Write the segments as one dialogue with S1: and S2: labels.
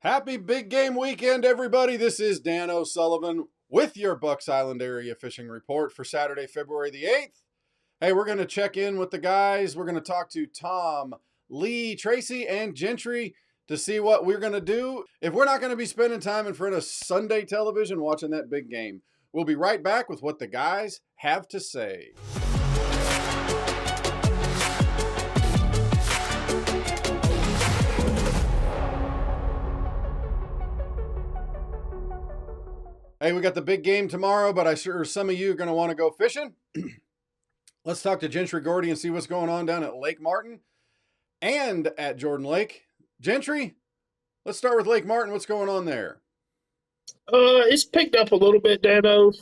S1: Happy big game weekend, everybody. This is Dan O'Sullivan with your Bucks Island area fishing report for Saturday, February the 8th. Hey, we're going to check in with the guys. We're going to talk to Tom, Lee, Tracy, and Gentry to see what we're going to do if we're not going to be spending time in front of Sunday television watching that big game. We'll be right back with what the guys have to say. Hey, we got the big game tomorrow, but I'm sure some of you are going to want to go fishing. Let's talk to Gentry Gordy and see what's going on down at Lake Martin and at Jordan Lake. Gentry, let's start with Lake Martin. What's going on there?
S2: It's picked up a little bit, Dano.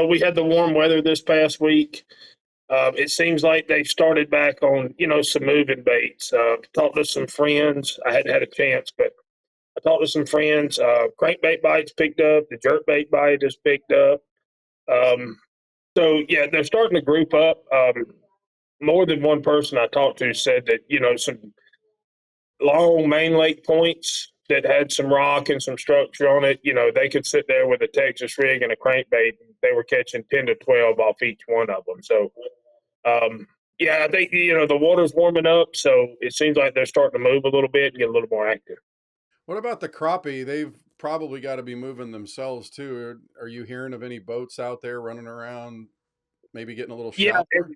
S2: We had the warm weather this past week. It seems like they started back on, some moving baits. Talked to some friends. I hadn't had a chance, but I talked to some friends. Crankbait bites picked up. The jerkbait bite has picked up. They're starting to group up. More than one person I talked to said that, some long main lake points that had some rock and some structure on it, they could sit there with a Texas rig and a crankbait. They were catching 10 to 12 off each one of them. So, I think, the water's warming up. So it seems like they're starting to move a little bit and get a little more active.
S1: What about the crappie? They've probably got to be moving themselves too. Are you hearing of any boats out there running around, maybe getting a little
S2: Yeah.
S1: shallower?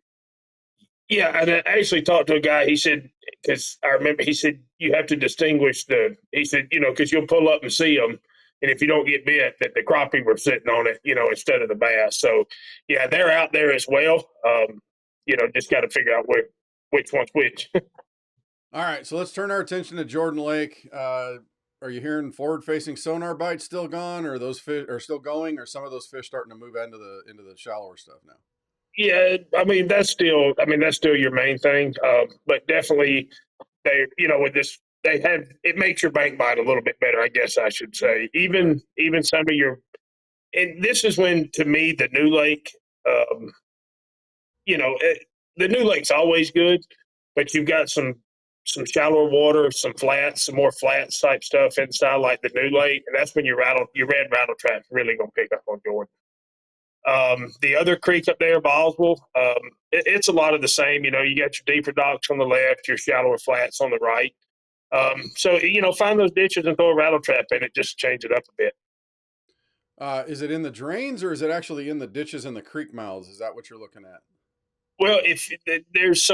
S2: Yeah. And I actually talked to a guy. He said, because I remember he said, you have to distinguish because you'll pull up and see them. And if you don't get bit, that the crappie were sitting on it, instead of the bass. So, yeah, they're out there as well. Just got to figure out which one's which.
S1: All right, so let's turn our attention to Jordan Lake. Are you hearing forward-facing sonar bites still gone, or those fish are still going, or some of those fish starting to move into the shallower stuff now?
S2: Yeah, that's still your main thing. But definitely with this, it makes your bank bite a little bit better, I guess I should say. Even some of and this is when, to me, the new lake, um, the new lake's always good, but you've got some shallower water, some flats, some more flats type stuff inside like the new lake, and that's when your red rattle trap's really gonna pick up on Jordan. The other creek up there, Boswell, it's a lot of the same. You got your deeper docks on the left, your shallower flats on the right. Find those ditches and throw a rattle trap in it, just change it up a bit.
S1: Is it in the drains, or is it actually in the ditches and the creek mouths? Is that what you're looking at?
S2: Well, if there's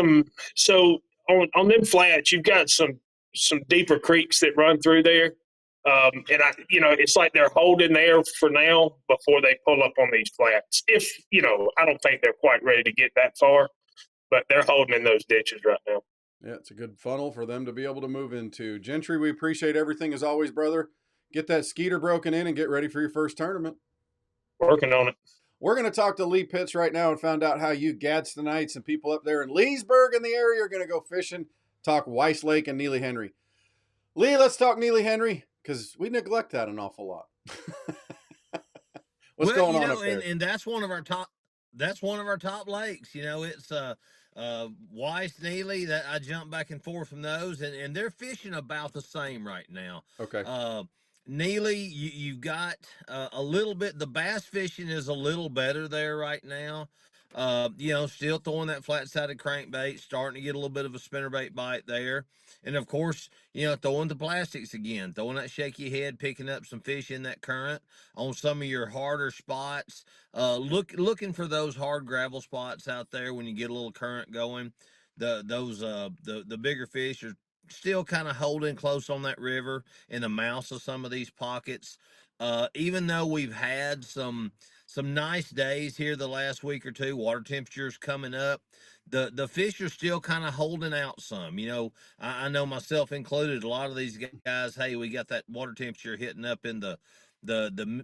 S2: on them flats, you've got some deeper creeks that run through there. It's like they're holding there for now before they pull up on these flats. I don't think they're quite ready to get that far, but they're holding in those ditches right now.
S1: Yeah, it's a good funnel for them to be able to move into. Gentry, we appreciate everything as always, brother. Get that skeeter broken in and get ready for your first tournament.
S2: Working on it.
S1: We're going to talk to Lee Pitts right now and find out how you Gadsdenites and people up there in Leesburg in the area are going to go fishing, talk Weiss Lake and Neely Henry. Lee, let's talk Neely Henry because we neglect that an awful lot. What's going on up there?
S3: And that's one of our top. That's one of our top lakes. It's Weiss, Neely. That I jump back and forth from those, and they're fishing about the same right now.
S1: Okay.
S3: Neely, you got a little bit. The bass fishing is a little better there right now. Still throwing that flat-sided crankbait, starting to get a little bit of a spinnerbait bite there. And of course, throwing the plastics again, throwing that shaky head, picking up some fish in that current on some of your harder spots. Looking for those hard gravel spots out there when you get a little current going. The bigger fish are still kind of holding close on that river in the mouths of some of these pockets. Even though we've had some nice days here the last week or two, water temperatures coming up, the fish are still kind of holding out some. I know myself included, a lot of these guys, hey, we got that water temperature hitting up in the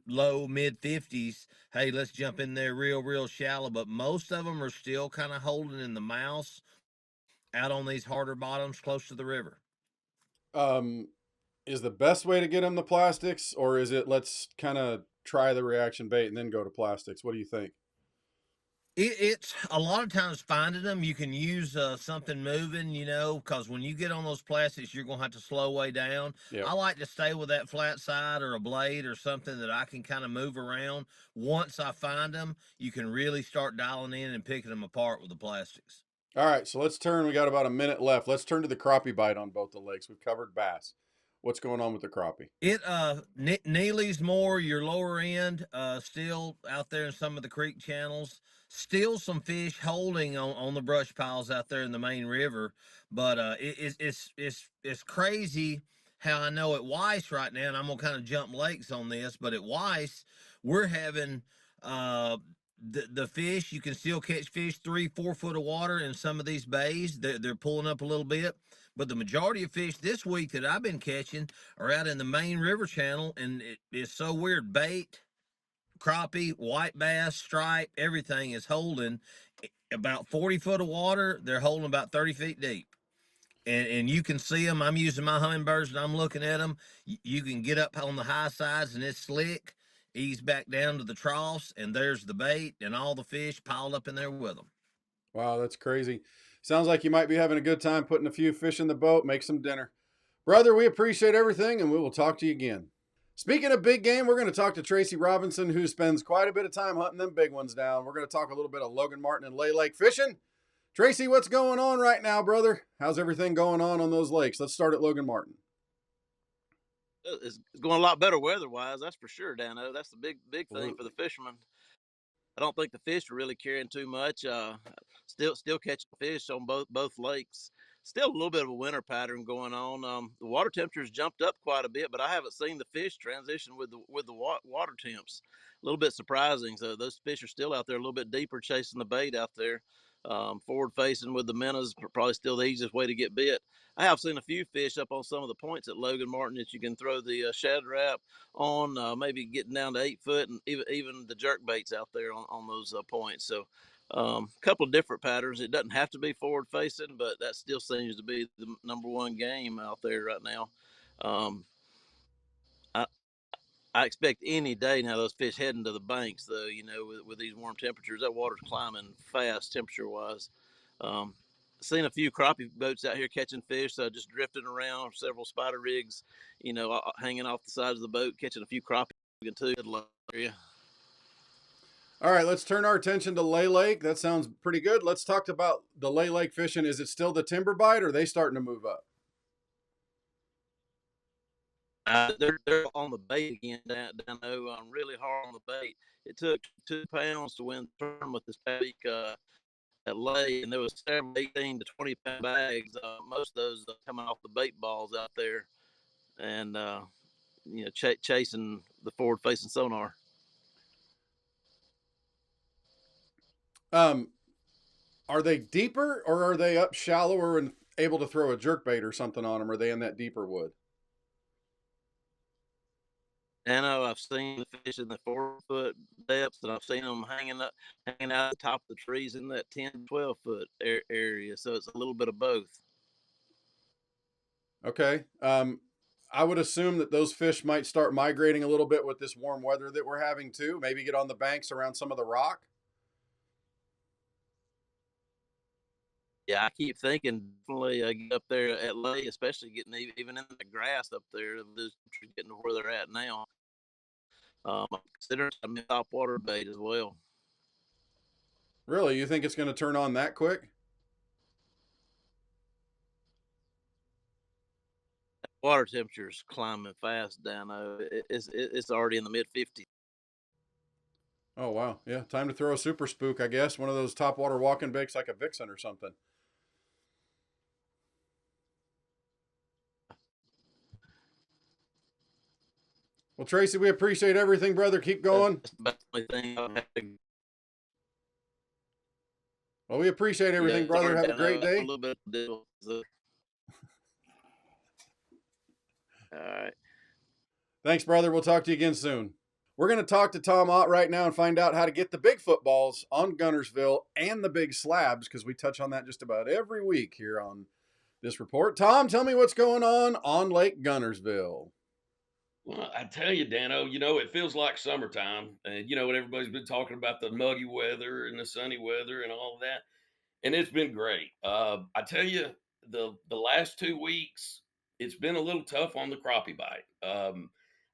S3: low mid 50s. Hey, let's jump in there real shallow, but most of them are still kind of holding in the mouths out on these harder bottoms close to the river.
S1: Is the best way to get them the plastics, or is it let's kind of try the reaction bait and then go to plastics? What do you think?
S3: It's a lot of times finding them. You can use something moving, because when you get on those plastics, you're gonna have to slow way down.
S1: Yep.
S3: I like to stay with that flat side or a blade or something that I can kind of move around. Once I find them, you can really start dialing in and picking them apart with the plastics.
S1: All right, so let's turn. We got about a minute left. Let's turn to the crappie bite on both the lakes. We've covered bass. What's going on with the crappie?
S3: Neely's more your lower end, still out there in some of the creek channels. Still some fish holding on the brush piles out there in the main river, but it's crazy how I know at Weiss right now, and I'm gonna kind of jump lakes on this, but at Weiss we're having uh the fish, you can still catch fish 3-4 foot of water in some of these bays. They're pulling up a little bit, but the majority of fish this week that I've been catching are out in the main river channel, and it's so weird. Bait, crappie, white bass, stripe, everything is holding about 40 foot of water. They're holding about 30 feet deep. And you can see them. I'm using my hummingbirds and I'm looking at them. You can get up on the high sides and it's slick, ease back down to the troughs, and there's the bait and all the fish piled up in there with them.
S1: Wow, that's crazy. Sounds like you might be having a good time putting a few fish in the boat, make some dinner. Brother, we appreciate everything and we will talk to you again. Speaking of big game, we're going to talk to Tracy Robinson, who spends quite a bit of time hunting them big ones down. We're going to talk a little bit of Logan Martin and Lay Lake fishing. Tracy, what's going on right now, brother? How's everything going on those lakes? Let's start at Logan Martin.
S4: It's going a lot better weather-wise, that's for sure, Dano. That's the big thing for the fishermen. I don't think the fish are really carrying too much. Still catching fish on both lakes. Still a little bit of a winter pattern going on. The water temperatures jumped up quite a bit, but I haven't seen the fish transition with the water temps. A little bit surprising. So those fish are still out there a little bit deeper, chasing the bait out there. Forward facing with the minnows, probably still the easiest way to get bit. I have seen a few fish up on some of the points at Logan Martin that you can throw the shad wrap on, maybe getting down to 8 foot, and even the jerk baits out there on those points. So a couple of different patterns. It doesn't have to be forward facing, but that still seems to be the number one game out there right now. Um, I, I expect any day now those fish heading to the banks, though, with these warm temperatures, that water's climbing fast temperature wise. Um, Seen a few crappie boats out here catching fish, just drifting around, several spider rigs, hanging off the sides of the boat, catching a few crappie too. Area.
S1: All right, let's turn our attention to Lay Lake. That sounds pretty good. Let's talk about the Lay Lake fishing. Is it still the timber bite or are they starting to move up?
S4: They're on the bait again, down really hard on the bait. It took 2 pounds to win the tournament this week at Lay, and there was several 18 to 20 pound bags. Most of those coming off the bait balls out there, and chasing the forward facing sonar.
S1: Are they deeper or are they up shallower and able to throw a jerk bait or something on them? Are they in that deeper wood?
S4: And I've seen the fish in the 4 foot depths, and I've seen them hanging out the top of the trees in that 10, 12 foot area. So it's a little bit of both.
S1: Okay. I would assume that those fish might start migrating a little bit with this warm weather that we're having too. Maybe get on the banks around some of the rock.
S4: Yeah, I keep thinking definitely get up there at Lay, especially getting even in the grass up there, getting to where they're at now. I'm considering some top water bait as well.
S1: Really? You think it's going to turn on that quick?
S4: Water temperature's climbing fast down there. It's already in the mid 50s.
S1: Oh, wow. Yeah. Time to throw a super spook, I guess. One of those top water walking baits like a Vixen or something. Well, Tracy, we appreciate everything, brother. Keep going.
S4: That's the thing.
S1: Well, we appreciate everything, brother. Have a great day.
S4: A little bit of deal. All right.
S1: Thanks, brother. We'll talk to you again soon. We're going to talk to Tom Ott right now and find out how to get the big footballs on Guntersville and the big slabs, because we touch on that just about every week here on this report. Tom, tell me what's going on Lake Guntersville.
S5: Well, I tell you, Dano, it feels like summertime. And what everybody's been talking about, the muggy weather and the sunny weather and all of that. And it's been great. I tell you, the last 2 weeks, it's been a little tough on the crappie bite.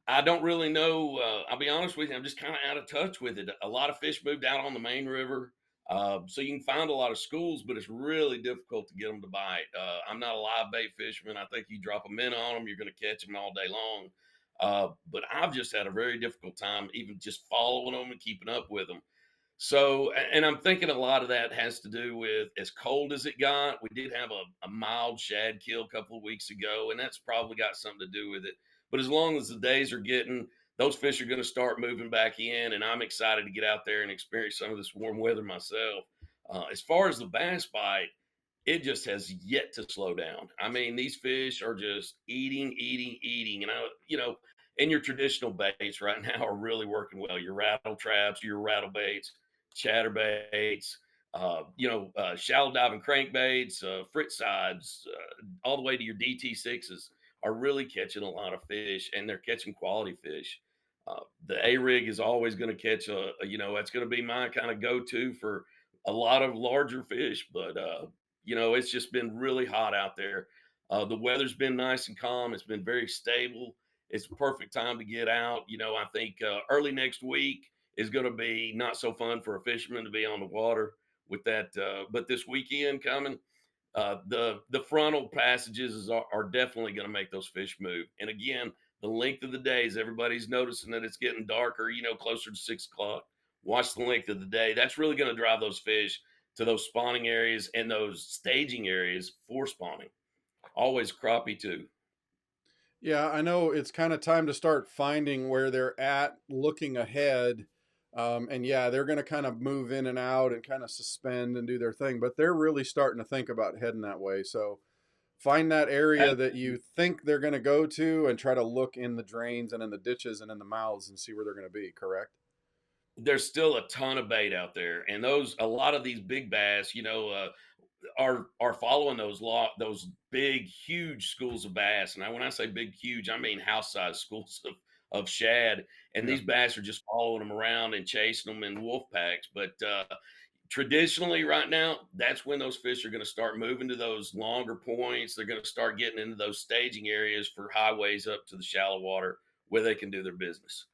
S5: I don't really know. I'll be honest with you, I'm just kind of out of touch with it. A lot of fish moved out on the main river, so you can find a lot of schools, but it's really difficult to get them to bite. I'm not a live bait fisherman. I think you drop a minnow on them, you're going to catch them all day long. But I've just had a very difficult time even just following them and keeping up with them. So, and I'm thinking a lot of that has to do with as cold as it got. We did have a mild shad kill a couple of weeks ago, and that's probably got something to do with it. But as long as the days are getting, those fish are going to start moving back in, and I'm excited to get out there and experience some of this warm weather myself. As far as the bass bite, it just has yet to slow down. I mean, these fish are just eating, eating, eating. And your traditional baits right now are really working well. Your rattle traps, your rattle baits, chatter baits, shallow diving crankbaits, fritz sides, all the way to your DT6s are really catching a lot of fish, and they're catching quality fish. The A rig is always going to catch that's going to be my kind of go to for a lot of larger fish. But it's just been really hot out there. The weather's been nice and calm. It's been very stable. It's the perfect time to get out. I think early next week is going to be not so fun for a fisherman to be on the water with that. But this weekend coming, the frontal passages are definitely going to make those fish move. And again, the length of the days, everybody's noticing that it's getting darker. Closer to 6 o'clock. Watch the length of the day. That's really going to drive those fish to those spawning areas and those staging areas for spawning. Always crappie too.
S1: Yeah, I know it's kind of time to start finding where they're at, looking ahead. And yeah, they're going to kind of move in and out and kind of suspend and do their thing, but they're really starting to think about heading that way. So find that area that you think they're going to go to and try to look in the drains and in the ditches and in the mouths and see where they're going to be, correct?
S5: There's still a ton of bait out there, and a lot of these big bass, are following those big, huge schools of bass. And when I say big, huge, I mean house size schools of shad. And
S1: Yeah.
S5: these bass are just following them around and chasing them in wolf packs. But traditionally, right now, that's when those fish are going to start moving to those longer points. They're going to start getting into those staging areas for highways up to the shallow water where they can do their business.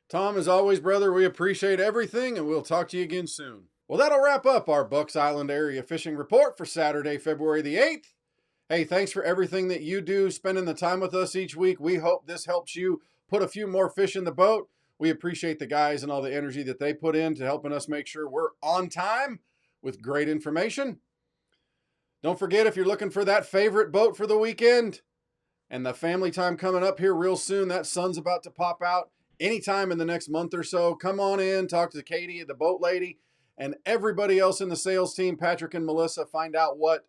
S1: Tom, as always, brother, we appreciate everything, and we'll talk to you again soon. Well, that'll wrap up our Bucks Island area fishing report for Saturday, February the 8th. Hey, thanks for everything that you do, spending the time with us each week. We hope this helps you put a few more fish in the boat. We appreciate the guys and all the energy that they put into helping us make sure we're on time with great information. Don't forget, if you're looking for that favorite boat for the weekend and the family time coming up here real soon, that sun's about to pop out anytime in the next month or so. Come on in, talk to Katie, the boat lady, and everybody else in the sales team, Patrick and Melissa. Find out what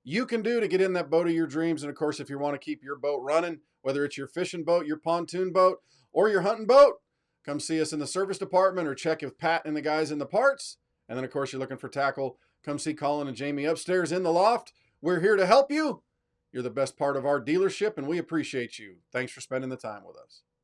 S1: you can do to get in that boat of your dreams. And of course, if you want to keep your boat running, whether it's your fishing boat, your pontoon boat, or your hunting boat, come see us in the service department or check with Pat and the guys in the parts. And then, of course, you're looking for tackle, come see Colin and Jamie upstairs in the loft. We're here to help you. You're the best part of our dealership, and we appreciate you. Thanks for spending the time with us.